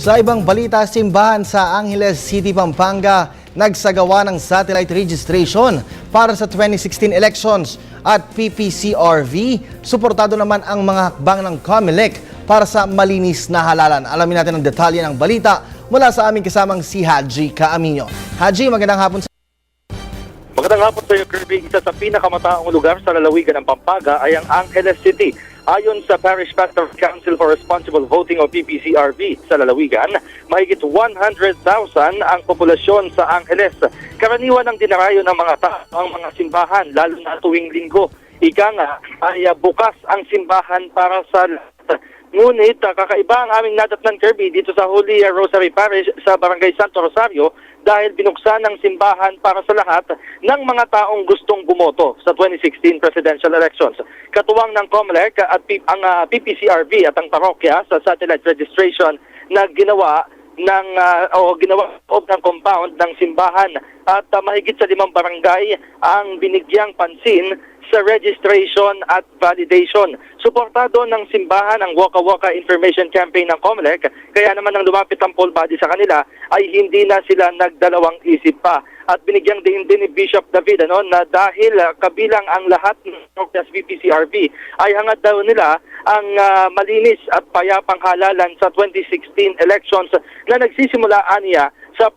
Sa ibang balita, simbahan sa Angeles City, Pampanga nagsagawa ng satellite registration para sa 2016 elections at PPCRV. Suportado naman ang mga hakbang ng COMELEC para sa malinis na halalan. Alamin natin ang detalye ng balita mula sa aming kasamang si Haji Caaminio. Haji, magandang hapon sa... Magandang hapon sa iyo, Kirby. Isa sa pinakamataong lugar sa lalawigan ng Pampanga ay ang Angeles City. Ayon sa Parish Pastoral Council for Responsible Voting o PPCRV sa lalawigan, mahigit 100,000 ang populasyon sa Angeles. Karaniwan ang dinarayo ng mga tao ang mga simbahan, lalo na tuwing linggo. Ika nga ay bukas ang simbahan para sa lahat. Ngunit kakaiba ang aming nadatnan, Kirby, dito sa Holy Rosary Parish sa Barangay Santo Rosario dahil binuksan ng simbahan para sa lahat ng mga taong gustong bumoto sa 2016 presidential elections. Katuwang ng COMELEC at ang PPCRV at ang parokya sa satellite registration na ginawa ginawa ng compound ng simbahan at mahigit sa 5 barangay ang binigyang pansin sa registration at validation. Suportado ng simbahan ang Waka Waka Information Campaign ng COMELEC, kaya naman nang lumapit ang poll body sa kanila ay hindi na sila nagdalawang isip pa. At binigyang din ni Bishop David na dahil kabilang ang lahat ng PPCRV ay hangad daw nila ang malinis at payapang halalan sa 2016 elections na nagsisimula aniya sa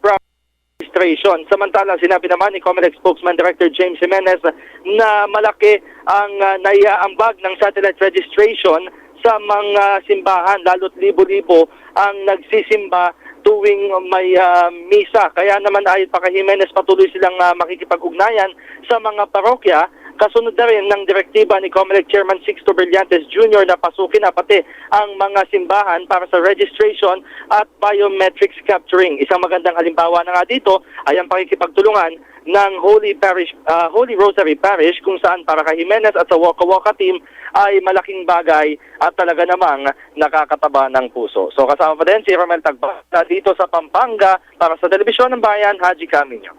registration. Samantala, sinabi naman ni COMELEC spokesman Director James Jimenez na malaki ang naiaambag ng satellite registration sa mga simbahan, lalo't libo-libo ang nagsisimba tuwing may misa. Kaya naman ayon pa kay Jimenez, patuloy silang makikipag-ugnayan sa mga parokya. Kasunod na rin ng direktiba ni COMELEC Chairman Sixto Brillantes Jr. na pasukin na pati ang mga simbahan para sa registration at biometrics capturing. Isang magandang halimbawa na nga dito ay ang pakikipagtulungan ng Holy Rosary Parish kung saan para kay Jimenez at sa Waka Waka team ay malaking bagay at talaga namang nakakataba ng puso. So kasama pa din si Romel Tagbata dito sa Pampanga para sa Telebisyon ng Bayan, Haji Caaminio.